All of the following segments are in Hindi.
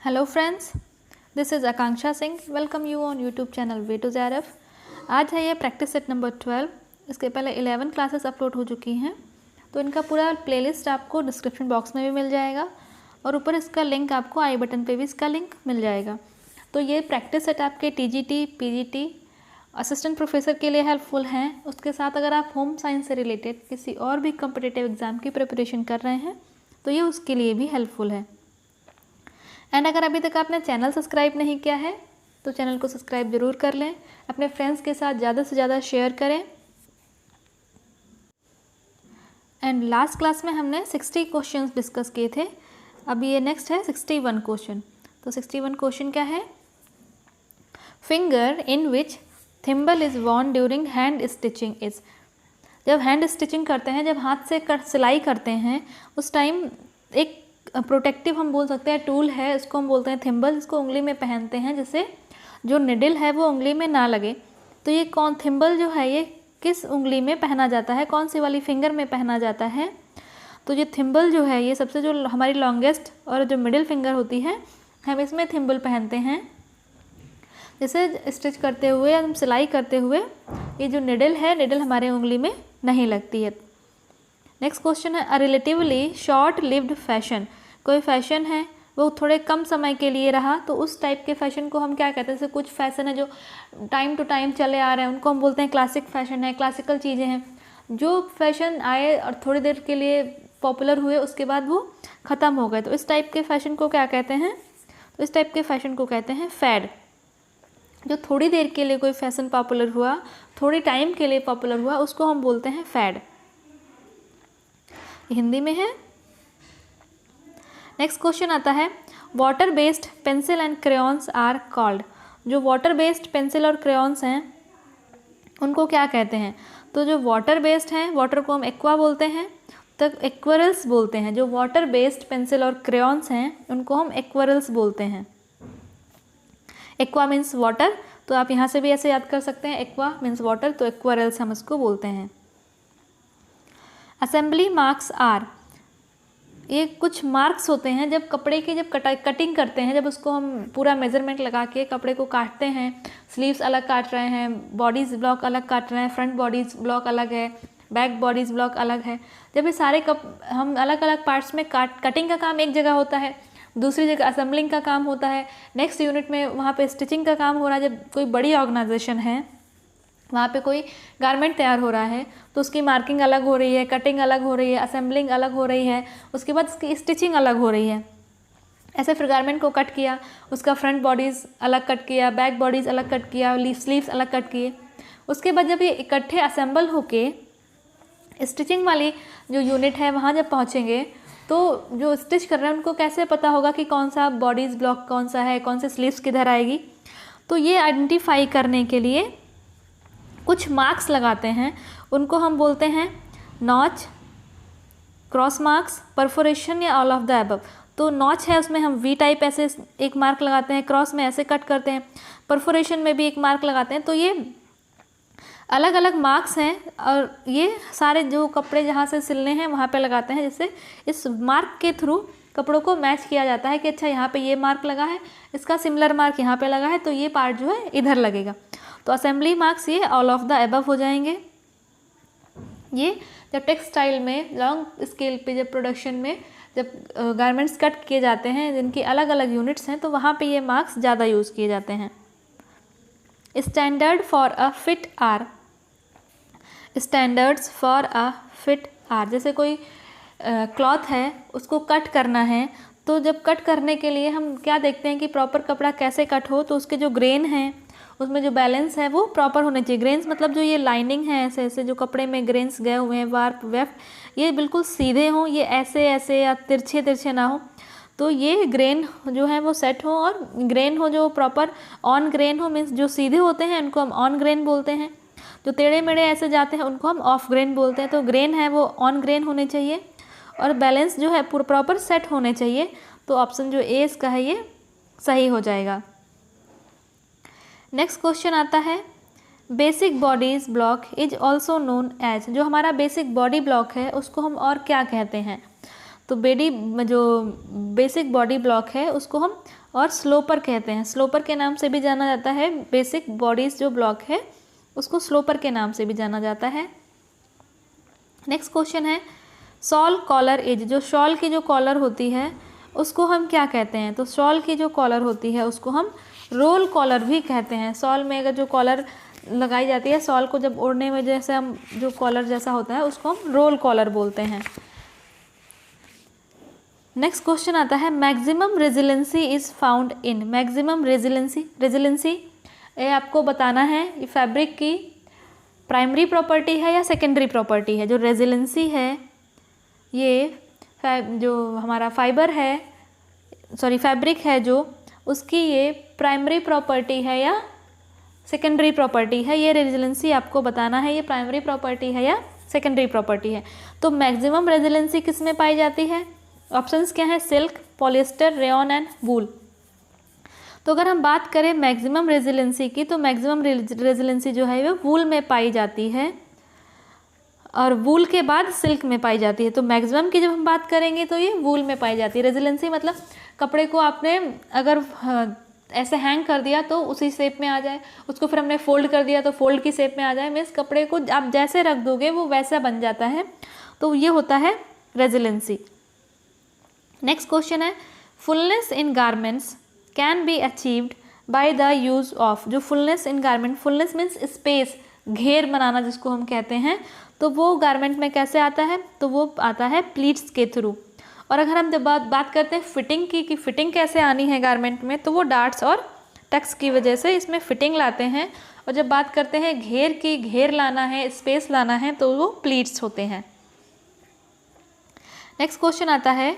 Hello friends, this is Akanksha Singh. Welcome you on YouTube channel way to JRF. आज है ये प्रैक्टिस सेट नंबर 12। इसके पहले 11 क्लासेस अपलोड हो चुकी हैं, तो इनका पूरा प्लेलिस्ट आपको डिस्क्रिप्शन बॉक्स में भी मिल जाएगा और ऊपर इसका लिंक आपको आई बटन पे भी इसका लिंक मिल जाएगा। तो ये प्रैक्टिस सेट आपके टीजीटी, पीजीटी, असिस्टेंट प्रोफेसर के लिए हेल्पफुल हैं। उसके साथ अगर आप होम साइंस से रिलेटेड किसी और भी कॉम्पिटिटिव एग्ज़ाम की प्रिपरेशन कर रहे हैं तो ये उसके लिए भी हेल्पफुल है। एंड अगर अभी तक आपने चैनल सब्सक्राइब नहीं किया है तो चैनल को सब्सक्राइब ज़रूर कर लें, अपने फ्रेंड्स के साथ ज़्यादा से ज़्यादा शेयर करें। एंड लास्ट क्लास में हमने 60 क्वेश्चंस डिस्कस किए थे, अभी ये नेक्स्ट है 61 क्वेश्चन। तो 61 क्वेश्चन क्या है? Finger in which thimble is worn during hand stitching is. जब हैंड स्टिचिंग करते हैं, जब हाथ से सिलाई करते हैं, उस टाइम एक प्रोटेक्टिव हम बोल सकते हैं टूल है, इसको हम बोलते हैं थिम्बल, इसको उंगली में पहनते हैं जिससे जो निडल है वो उंगली में ना लगे। तो ये कौन थिम्बल जो है ये किस उंगली में पहना जाता है, कौन सी वाली फिंगर में पहना जाता है? तो ये थिम्बल जो है ये सबसे जो हमारी लॉन्गेस्ट और जो मिडिल फिंगर होती है, हम इसमें थिम्बल पहनते हैं। जैसे स्टिच करते हुए, हम सिलाई करते हुए ये जो निडल है, निडल हमारे उंगली में नहीं लगती है। नेक्स्ट क्वेश्चन है, a relatively short lived fashion. कोई फैशन है वो थोड़े कम समय के लिए रहा, तो उस टाइप के फैशन को हम क्या कहते हैं? जैसे कुछ फैशन है जो टाइम टू टाइम चले आ रहे हैं, उनको हम बोलते हैं क्लासिक फैशन है, क्लासिकल चीज़ें हैं। जो फैशन आए और थोड़ी देर के लिए पॉपुलर हुए, उसके बाद वो ख़त्म हो गए, तो इस टाइप के फैशन को क्या कहते हैं? तो इस टाइप के फैशन को कहते हैं फैड। जो थोड़ी देर के लिए कोई फैशन पॉपुलर हुआ, थोड़ी टाइम के लिए पॉपुलर हुआ, उसको हम बोलते हैं फैड। हिंदी में है। नेक्स्ट क्वेश्चन आता है, water based pencil and crayons are called. जो वाटर बेस्ड पेंसिल और क्रेयॉन्स हैं उनको क्या कहते हैं? तो जो वाटर बेस्ड हैं, वाटर को हम एक्वा बोलते हैं, तो एक्वारेल्स बोलते हैं। जो वाटर बेस्ड पेंसिल और क्रेयॉन्स हैं उनको हम एक्वारेल्स बोलते हैं। एक्वा मीन्स वाटर, तो आप यहाँ से भी ऐसे याद कर सकते हैं, एक्वा मीन्स वाटर, तो एक्वारेल्स हम इसको बोलते हैं। असेंबली मार्क्स आर, ये कुछ मार्क्स होते हैं जब कपड़े की जब कटिंग करते हैं, जब उसको हम पूरा मेज़रमेंट लगा के कपड़े को काटते हैं, स्लीव्स अलग काट रहे हैं, बॉडीज़ ब्लॉक अलग काट रहे हैं, फ्रंट बॉडीज़ ब्लॉक अलग है, बैक बॉडीज़ ब्लॉक अलग है। जब ये सारे हम अलग अलग पार्ट्स में कटिंग का काम एक जगह होता है, दूसरी जगह असेंबलिंग का काम होता है, नेक्स्ट यूनिट में वहाँ पे स्टिचिंग का काम हो रहा है। जब कोई बड़ी ऑर्गेनाइजेशन है, वहाँ पे कोई गारमेंट तैयार हो रहा है, तो उसकी मार्किंग अलग हो रही है, कटिंग अलग हो रही है, असेंबलिंग अलग हो रही है, उसके बाद उसकी स्टिचिंग अलग हो रही है। ऐसे फिर गारमेंट को कट किया, उसका फ्रंट बॉडीज़ अलग कट किया, बैक बॉडीज़ अलग कट किया, स्लीव्स अलग कट किए। उसके बाद जब ये इकट्ठे असेंबल होके स्टिचिंग वाली जो यूनिट है वहाँ जब पहुँचेंगे, तो जो स्टिच कर रहे हैं उनको कैसे पता होगा कि कौन सा बॉडीज़ ब्लॉक कौन सा है, कौन से स्लीव्स किधर आएगी? तो ये आइडेंटिफाई करने के लिए कुछ मार्क्स लगाते हैं, उनको हम बोलते हैं नॉच, क्रॉस मार्क्स, परफोरेशन या ऑल ऑफ द अबव। तो नॉच है, उसमें हम वी टाइप ऐसे एक मार्क लगाते हैं, क्रॉस में ऐसे कट करते हैं, परफोरेशन में भी एक मार्क लगाते हैं। तो ये अलग अलग मार्क्स हैं और ये सारे जो कपड़े जहाँ से सिलने हैं वहाँ पे लगाते हैं, जिससे इस मार्क के थ्रू कपड़ों को मैच किया जाता है कि अच्छा यहाँ पे ये मार्क लगा है, इसका सिमिलर मार्क यहाँ पे लगा है, तो ये पार्ट जो है इधर लगेगा। तो असेंबली मार्क्स ये ऑल ऑफ द अबव हो जाएंगे। ये जब टेक्सटाइल में लॉन्ग स्केल पे, जब प्रोडक्शन में जब गारमेंट्स कट किए जाते हैं जिनकी अलग अलग यूनिट्स हैं, तो वहाँ पे ये मार्क्स ज़्यादा यूज़ किए जाते हैं। Standard for a fit are, standards for a fit are, जैसे कोई क्लॉथ है उसको कट करना है, तो जब कट करने के लिए हम क्या देखते हैं कि प्रॉपर कपड़ा कैसे कट हो, तो उसके जो ग्रेन हैं उसमें जो बैलेंस है वो प्रॉपर होने चाहिए। ग्रेन्स मतलब जो ये लाइनिंग है, ऐसे ऐसे जो कपड़े में ग्रेन्स गए हुए हैं, वार्प वेफ्ट, ये बिल्कुल सीधे हों, ये ऐसे ऐसे या तिरछे तिरछे ना हो। तो ये ग्रेन जो है वो सेट हो, और ग्रेन हो जो प्रॉपर ऑन ग्रेन हो, मीन्स जो सीधे होते हैं उनको हम ऑन ग्रेन बोलते हैं, जो टेढ़े मेढ़े ऐसे जाते हैं उनको हम ऑफ ग्रेन बोलते हैं। तो ग्रेन है वो ऑन ग्रेन होने चाहिए और बैलेंस जो है प्रॉपर सेट होने चाहिए। तो ऑप्शन जो ए इसका है ये सही हो जाएगा। नेक्स्ट क्वेश्चन आता है, basic bodies block is also known as. जो हमारा बेसिक बॉडी ब्लॉक है उसको हम और क्या कहते हैं? तो जो बेसिक बॉडी ब्लॉक है उसको हम और स्लोपर कहते हैं, स्लोपर के नाम से भी जाना जाता है। बेसिक बॉडीज जो ब्लॉक है उसको स्लोपर के नाम से भी जाना जाता है। नेक्स्ट क्वेश्चन है शॉल कॉलर एज, जो शॉल की जो कॉलर होती है उसको हम क्या कहते हैं? तो शॉल की जो कॉलर होती है उसको हम रोल कॉलर भी कहते हैं। शॉल में अगर जो कॉलर लगाई जाती है, शॉल को जब ओढ़ने में जैसे हम जो कॉलर जैसा होता है उसको हम रोल कॉलर बोलते हैं। नेक्स्ट क्वेश्चन आता है maximum resiliency is found in. Maximum resiliency ये आपको बताना है ये फैब्रिक की प्राइमरी प्रॉपर्टी है या सेकेंडरी प्रॉपर्टी है। जो रेजिलेंसी है ये जो हमारा फाइबर है, सॉरी फैब्रिक है जो, उसकी ये प्राइमरी प्रॉपर्टी है या सेकेंडरी प्रॉपर्टी है। ये रेजिलेंसी आपको बताना है, ये प्राइमरी प्रॉपर्टी है या सेकेंडरी प्रॉपर्टी है। तो मैक्सिमम रेजिलेंसी किस में पाई जाती है? ऑप्शंस क्या है? Silk, polyester, rayon and wool. तो अगर हम बात करें मैक्सिमम रेजिलेंसी की, तो मैक्सिमम रेजिलेंसी जो है वो वूल में पाई जाती है और वूल के बाद सिल्क में पाई जाती है। तो मैक्सिमम की जब हम बात करेंगे तो ये वूल में पाई जाती है। रेजिलेंसी मतलब कपड़े को आपने अगर ऐसे हैंग कर दिया तो उसी शेप में आ जाए, उसको फिर हमने फोल्ड कर दिया तो फोल्ड की शेप में आ जाए, मीन्स कपड़े को आप जैसे रख दोगे वो वैसा बन जाता है। तो ये होता है रेजिलेंसी। नेक्स्ट क्वेश्चन है fullness in garments can be achieved by the use of. जो fullness in garment, fullness means space, घेर बनाना जिसको हम कहते हैं, तो वो गारमेंट में कैसे आता है? तो वो आता है प्लीट्स के थ्रू। और अगर हम जब बात करते हैं फिटिंग की कि फिटिंग कैसे आनी है गारमेंट में, तो वो डार्ट्स और टक्स की वजह से इसमें फिटिंग लाते हैं। और जब बात करते हैं घेर की, घेर लाना है, स्पेस लाना है, तो वो प्लीट्स होते हैं। नेक्स्ट क्वेश्चन आता है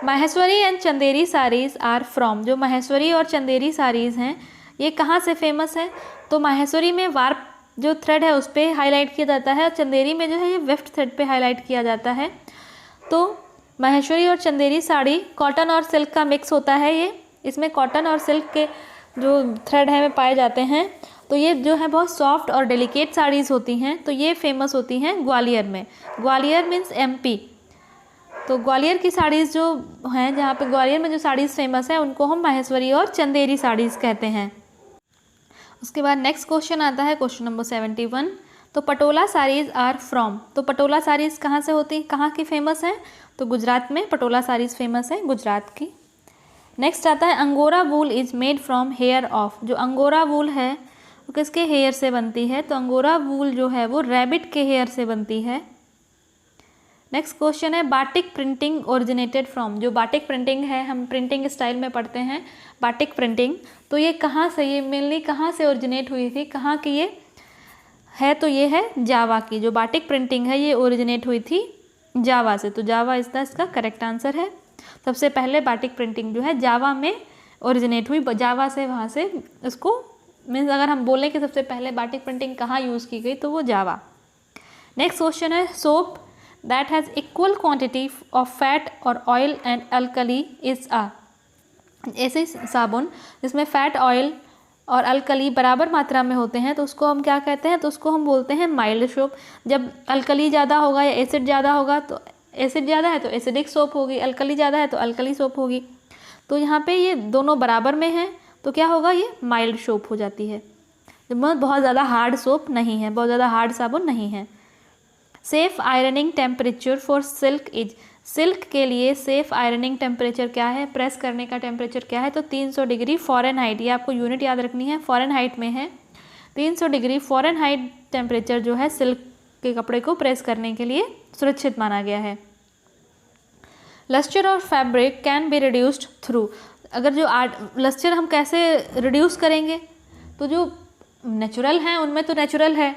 Maheshwari and Chanderi sarees are from. जो माहेश्वरी और चंदेरी साड़ीज़ हैं ये कहाँ से फेमस है? तो माहेश्वरी में वार्प जो थ्रेड है उस पर हाईलाइट किया जाता है और चंदेरी में जो है ये वेफ्ट थ्रेड पे हाईलाइट किया जाता है। तो माहेश्वरी और चंदेरी साड़ी कॉटन और सिल्क का मिक्स होता है। ये इसमें कॉटन और सिल्क के जो थ्रेड है वे पाए जाते हैं। तो ये जो है बहुत सॉफ्ट और डेलिकेट साड़ीज़ होती हैं। तो ये फेमस होती हैं ग्वालियर में। Gwalior means MP। तो ग्वालियर की साड़ीज़ जो हैं, जहाँ पे ग्वालियर में जो साड़ीज़ फेमस है उनको हम माहेश्वरी और चंदेरी साड़ीज़ कहते हैं। उसके बाद नेक्स्ट क्वेश्चन आता है क्वेश्चन नंबर 71। तो पटोला साड़ीज़ आर फ्रॉम। तो पटोला साड़ीज़ कहाँ से होती, कहाँ की फेमस है? तो गुजरात में पटोला साड़ीज़ फेमस है, गुजरात की। नेक्स्ट आता है angora wool is made from here of. जो अंगोरा वूल है वो किसके हेयर से बनती है? तो अंगोरा वूल जो है वो रैबिट के हेयर से बनती है। नेक्स्ट क्वेश्चन है बाटिक प्रिंटिंग ओरिजिनेटेड फ्रॉम। जो बाटिक प्रिंटिंग है, हम प्रिंटिंग स्टाइल में पढ़ते हैं बाटिक प्रिंटिंग, तो ये कहाँ से, ये मेनली कहाँ से ओरिजिनेट हुई थी, कहाँ की ये है? तो ये है जावा की। जो बाटिक प्रिंटिंग है ये ओरिजिनेट हुई थी जावा से। तो जावा इसका करेक्ट आंसर है। सबसे पहले बाटिक प्रिंटिंग जो है जावा में ओरिजिनेट हुई, जावा से, वहाँ से इसको मीन्स अगर हम बोलें कि सबसे पहले बाटिक प्रिंटिंग कहाँ यूज़ की गई तो वो जावा। नेक्स्ट क्वेश्चन है soap that has equal quantity of fat or oil and alkali is a। ऐसे साबुन जिसमें फैट, ऑयल और अल्कली बराबर मात्रा में होते हैं तो उसको हम क्या कहते हैं? तो उसको हम बोलते हैं माइल्ड सोप। जब अल्कली ज़्यादा होगा या एसिड ज़्यादा होगा, तो एसिड ज़्यादा है तो एसिडिक सोप होगी, अल्कली ज़्यादा है तो अल्कली सोप होगी। तो यहाँ पे ये दोनों बराबर में हैं तो क्या होगा? ये माइल्ड सोप हो जाती है। बहुत ज़्यादा हार्ड सोप नहीं है, बहुत ज़्यादा हार्ड साबुन नहीं है। Safe ironing temperature for silk is. Silk के लिए सेफ़ आयरनिंग टेम्परेचर क्या है? प्रेस करने का टेम्परेचर क्या है? तो 300 डिग्री फ़ॉरेनहाइट। ये आपको यूनिट याद रखनी है, फ़ॉरेनहाइट में है। 300 डिग्री फ़ॉरेनहाइट टेम्परेचर जो है सिल्क के कपड़े को प्रेस करने के लिए सुरक्षित माना गया है। Lustre of fabric can be reduced through. अगर जो लस्टर हम कैसे रिड्यूस करेंगे? तो जो नेचुरल हैं उनमें तो नेचुरल है,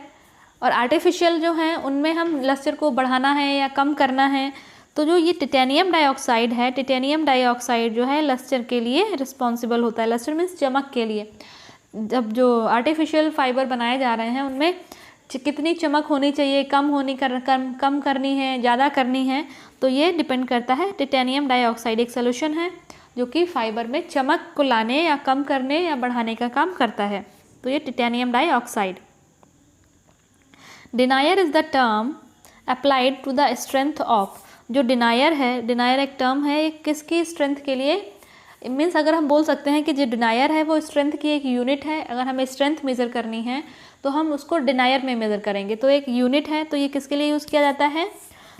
और आर्टिफिशियल जो हैं उनमें हम लस्टर को बढ़ाना है या कम करना है। तो जो ये टिटेनियम डाइऑक्साइड है, टिटेनियम डाइऑक्साइड जो है लस्टर के लिए रिस्पॉन्सिबल होता है। लस्टर मीन्स चमक के लिए। जब जो आर्टिफिशियल फाइबर बनाए जा रहे हैं उनमें कितनी चमक होनी चाहिए, कम करनी है, ज़्यादा करनी है, तो ये डिपेंड करता है। टिटेनियम डाइऑक्साइड एक सोल्यूशन है जो कि फाइबर में चमक को लाने या कम करने या बढ़ाने का काम करता है। तो ये titanium dioxide. Denier is the term applied to the strength of. जो डिनायर है, डिनायर एक टर्म है, एक किसकी स्ट्रेंथ के लिए, मीन्स अगर हम बोल सकते हैं कि जो डिनायर है वो स्ट्रेंथ की एक यूनिट है। अगर हमें स्ट्रेंथ मेज़र करनी है तो हम उसको डिनायर में मेज़र करेंगे, तो एक यूनिट है, तो ये किसके लिए यूज़ किया जाता है,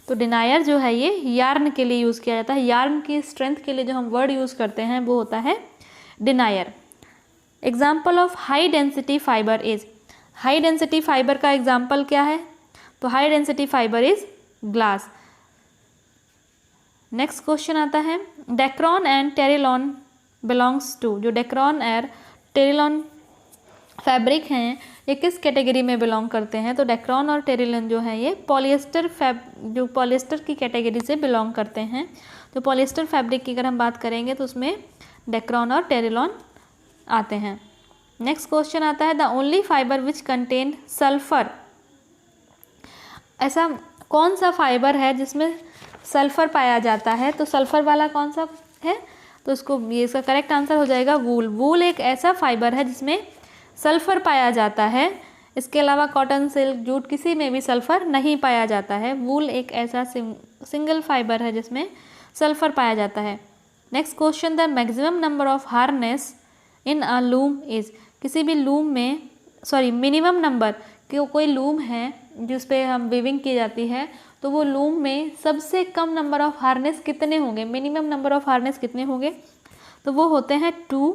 तो डिनायर जो है ये यार्न के लिए यूज़ किया जाता है। यार्न की स्ट्रेंथ के लिए जो हम वर्ड यूज़ करते हैं वो होता है denier. Example of high density fiber is, high density fiber का एग्जाम्पल क्या है, तो high density fiber is glass. Next question आता है, Dacron and Terylene belongs to, जो डेक्रॉन और टेरिलॉन फैब्रिक हैं ये किस कैटेगरी में बिलोंग करते हैं, तो डेक्रॉन और टेरिलॉन जो है ये पॉलिएस्टर जो पॉलिएस्टर की कैटेगरी से बिलोंग करते हैं। तो पॉलिएस्टर फैब्रिक की अगर हम बात करेंगे तो उसमें डेक्रॉन और टेरिलॉन आते हैं। नेक्स्ट क्वेश्चन आता है, the only fibre which contain sulphur, ऐसा कौन सा फाइबर है जिसमें सल्फर पाया जाता है, तो सल्फर वाला कौन सा है, तो इसको ये इसका करेक्ट आंसर हो जाएगा वूल। वूल एक ऐसा फाइबर है जिसमें सल्फर पाया जाता है, इसके अलावा कॉटन, सिल्क, जूट किसी में भी सल्फर नहीं पाया जाता है। वूल एक ऐसा सिंगल फाइबर है जिसमें सल्फर पाया जाता है। Next question, the maximum number of harness in a loom is, किसी भी लूम में मिनिमम नंबर, कि कोई लूम है जिस पे हम वीविंग की जाती है, तो वो लूम में सबसे कम नंबर ऑफ हार्नेस कितने होंगे, मिनिमम नंबर ऑफ हार्नेस कितने होंगे, तो वो होते हैं 2।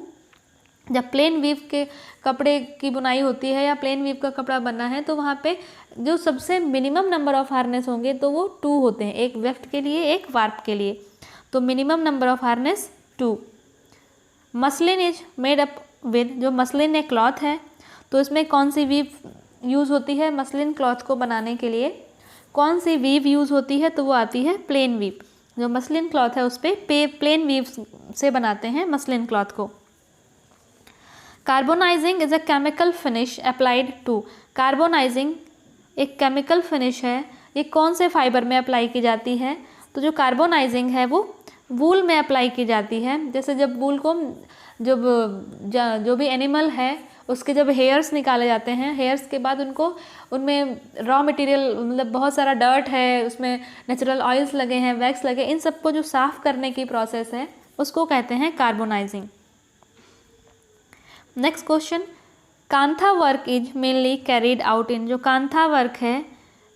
जब प्लेन वीव के कपड़े की बुनाई होती है या प्लेन वीव का कपड़ा बना है तो वहाँ पे जो सबसे मिनिमम नंबर ऑफ हार्नेस होंगे तो वो 2 होते हैं, एक वेफ्ट के लिए एक वार्प के लिए, तो minimum number of harness 2। Muslin is made up with, जो मसलिन एक क्लॉथ है तो इसमें कौन सी वीव यूज़ होती है, मसलिन क्लॉथ को बनाने के लिए कौन सी वीव यूज़ होती है, तो वो आती है प्लेन वीव। जो मसलिन क्लॉथ है उस पर प्लेन वीव से बनाते हैं मसलिन क्लॉथ को। Carbonising is a chemical finish applied to, carbonising एक केमिकल फिनिश है, ये कौन से फाइबर में अप्लाई की जाती है, तो जो कार्बोनाइजिंग है वो वूल में अप्लाई की जाती है। जैसे जब वूल को जो भी एनिमल है उसके जब हेयर्स निकाले जाते हैं, हेयर्स के बाद उनमें रॉ मटेरियल मतलब बहुत सारा डर्ट है, उसमें नेचुरल ऑयल्स लगे हैं, वैक्स लगे, इन सबको जो साफ़ करने की प्रोसेस है उसको कहते हैं carbonising. Next question, Kantha work is mainly carried out in, जो कांथा वर्क है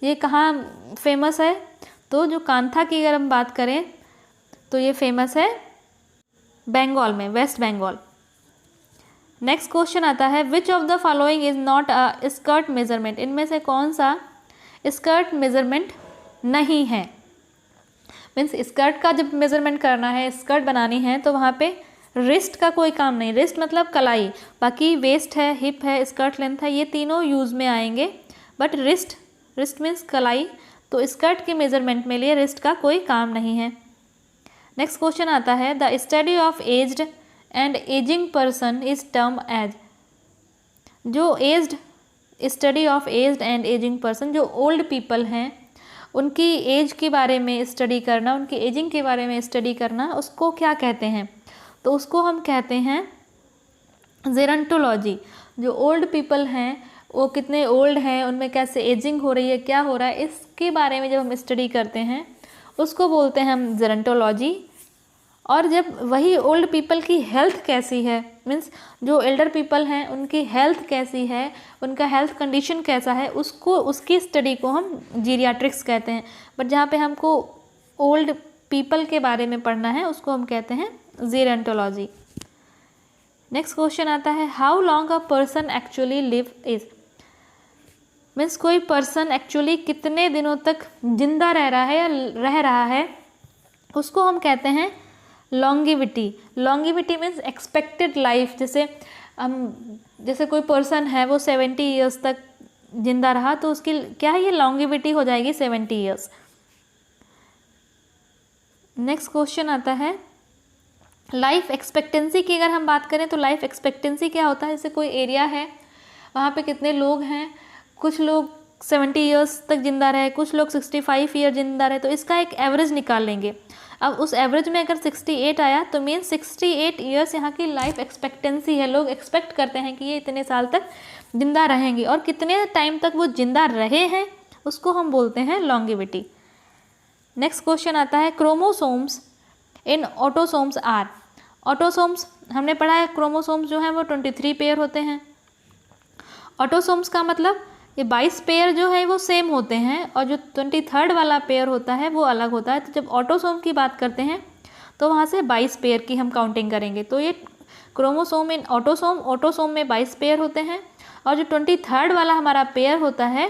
ये कहाँ फेमस है, तो जो कांथा की अगर हम बात करें तो ये फेमस है बंगाल में, वेस्ट बंगाल। नेक्स्ट क्वेश्चन आता है, which of the following is not a skirt measurement, इनमें से कौन सा स्कर्ट मेजरमेंट नहीं है। मीन्स स्कर्ट का जब मेजरमेंट करना है, स्कर्ट बनानी है तो वहाँ पे रिस्ट का कोई काम नहीं, रिस्ट मतलब कलाई, बाकी वेस्ट है, हिप है, स्कर्ट लेंथ है, ये तीनों यूज़ में आएंगे, बट रिस्ट मीन्स कलाई, तो स्कर्ट के मेजरमेंट में लिए रिस्ट का कोई काम नहीं है। नेक्स्ट क्वेश्चन आता है, the study of aged and aging person is term age, जो aged study of aged and aging person, जो ओल्ड पीपल हैं उनकी एज के बारे में स्टडी करना, उनकी एजिंग के बारे में स्टडी करना, उसको क्या कहते हैं, तो उसको हम कहते हैं जेरंटोलॉजी। जो ओल्ड पीपल हैं वो कितने ओल्ड हैं, उनमें कैसे एजिंग हो रही है, क्या हो रहा है, इसके बारे में जब हम स्टडी करते हैं उसको बोलते हैं हम जेरंटोलॉजी। और जब वही ओल्ड पीपल की हेल्थ कैसी है, मीन्स जो एल्डर पीपल हैं उनकी हेल्थ कैसी है, उनका हेल्थ कंडीशन कैसा है, उसकी स्टडी को हम जीरियाट्रिक्स कहते हैं। बट जहाँ पे हमको ओल्ड पीपल के बारे में पढ़ना है उसको हम कहते हैं जेरंटोलॉजी। नेक्स्ट क्वेश्चन आता है, how long a person actually live is, means कोई पर्सन एक्चुअली कितने दिनों तक जिंदा रह रहा है या रह रहा है, उसको हम कहते हैं longevity. Longevity means expected life, जैसे कोई पर्सन है वो 70 ईयर्स तक जिंदा रहा तो उसकी क्या है, ये लॉन्गिविटी हो जाएगी 70 ईयर्स। नेक्स्ट क्वेश्चन आता है, लाइफ एक्सपेक्टेंसी की अगर हम बात करें तो लाइफ एक्सपेक्टेंसी क्या होता है, जैसे कोई एरिया है वहाँ पे कितने लोग हैं, कुछ लोग 70 ईयर्स तक जिंदा रहे, कुछ लोग 65 ईयर जिंदा रहे, तो इसका एक एवरेज निकाल लेंगे। अब उस एवरेज में अगर 68 आया तो मीन 68 ईयर्स यहाँ की लाइफ एक्सपेक्टेंसी है, लोग एक्सपेक्ट करते हैं कि ये इतने साल तक जिंदा रहेंगे, और कितने टाइम तक वो जिंदा रहे हैं उसको हम बोलते हैं लॉन्गिविटी। नेक्स्ट क्वेश्चन आता है chromosomes in autosomes are. Autosomes हमने पढ़ा है, क्रोमोसोम्स जो हैं वो 23 पेयर होते हैं। ऑटोसोम्स का मतलब ये 22 पेयर जो है वो सेम होते हैं और जो 23rd वाला पेयर होता है वो अलग होता है। तो जब ऑटोसोम की बात करते हैं तो वहाँ से 22 पेयर की हम काउंटिंग करेंगे। तो ये क्रोमोसोम इन ऑटोसोम, ऑटोसोम में 22 पेयर होते हैं और जो 23rd वाला हमारा पेयर होता है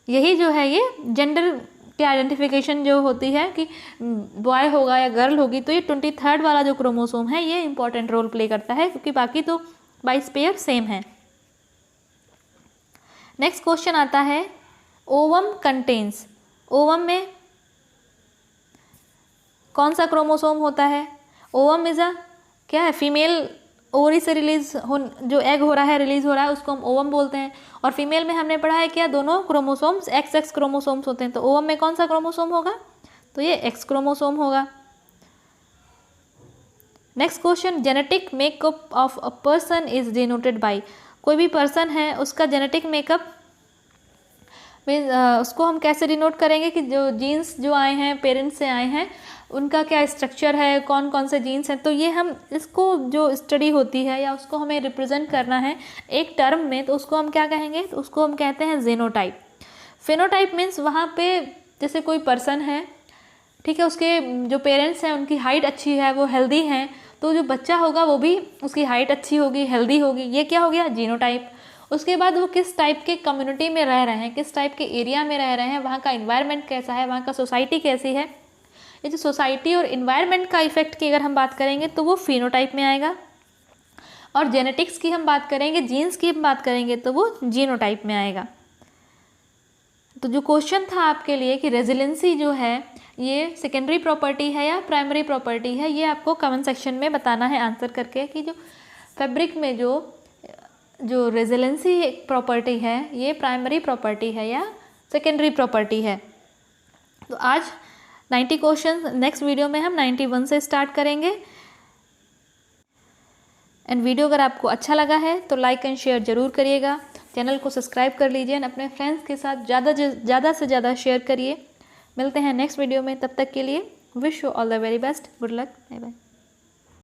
यही जो है ये जेंडर की आइडेंटिफिकेशन जो होती है कि बॉय होगा या गर्ल होगी, तो ये 23rd वाला जो क्रोमोसोम है ये इंपॉर्टेंट रोल प्ले करता है, क्योंकि बाकी तो 22 पेयर सेम है। नेक्स्ट क्वेश्चन आता है ओवम कंटेन्स। ओवम में कौन सा क्रोमोसोम होता है? ओवम इज अ क्या है, फीमेल ओवरी से रिलीज हो, जो एग हो रहा है रिलीज हो रहा है उसको हम ओवम बोलते हैं। और फीमेल में हमने पढ़ा है क्या, दोनों क्रोमोसोम्स XX क्रोमोसोम्स होते हैं। तो ओवम में कौन सा क्रोमोसोम होगा? तो ये X क्रोमोसोम होगा। Next question genetic makeup of a person is denoted by. कोई भी पर्सन है उसका जेनेटिक मेकअप मीन्स उसको हम कैसे डिनोट करेंगे कि जो जीन्स जो आए हैं पेरेंट्स से आए हैं उनका क्या स्ट्रक्चर है, कौन कौन से जीन्स हैं। तो ये हम इसको जो स्टडी होती है या उसको हमें रिप्रेजेंट करना है एक टर्म में, तो उसको हम क्या कहेंगे? तो उसको हम कहते हैं जीनोटाइप। फिनोटाइप मीन्स वहाँ पे जैसे कोई पर्सन है, ठीक है, उसके जो पेरेंट्स हैं उनकी हाइट अच्छी है, वो हेल्दी हैं, तो जो बच्चा होगा वो भी उसकी हाइट अच्छी होगी, हेल्दी होगी। ये क्या हो गया? जीनोटाइप। उसके बाद वो किस टाइप के कम्युनिटी में रह रहे हैं, किस टाइप के एरिया में रह रहे हैं, वहाँ का इन्वायरमेंट कैसा है, वहाँ का सोसाइटी कैसी है। ये जो सोसाइटी और इन्वायरमेंट का इफेक्ट की अगर हम बात करेंगे तो वो फिनोटाइप में आएगा। और जेनेटिक्स की हम बात करेंगे, जीन्स की हम बात करेंगे तो वो जीनोटाइप में आएगा। तो जो क्वेश्चन था आपके लिए कि रेजिलेंसी जो है ये सेकेंडरी प्रॉपर्टी है या प्राइमरी प्रॉपर्टी है, ये आपको कमेंट सेक्शन में बताना है आंसर करके कि जो फैब्रिक में जो रेजिलेंसी प्रॉपर्टी है ये प्राइमरी प्रॉपर्टी है या सेकेंडरी प्रॉपर्टी है। तो आज 90 क्वेश्चन, नेक्स्ट वीडियो में हम 91 से स्टार्ट करेंगे। एंड वीडियो अगर आपको अच्छा लगा है तो लाइक एंड शेयर ज़रूर करिएगा, चैनल को सब्सक्राइब कर लीजिए और अपने फ्रेंड्स के साथ ज़्यादा से ज़्यादा शेयर करिए। मिलते हैं नेक्स्ट वीडियो में, तब तक के लिए wish you all the very best, good luck, bye bye.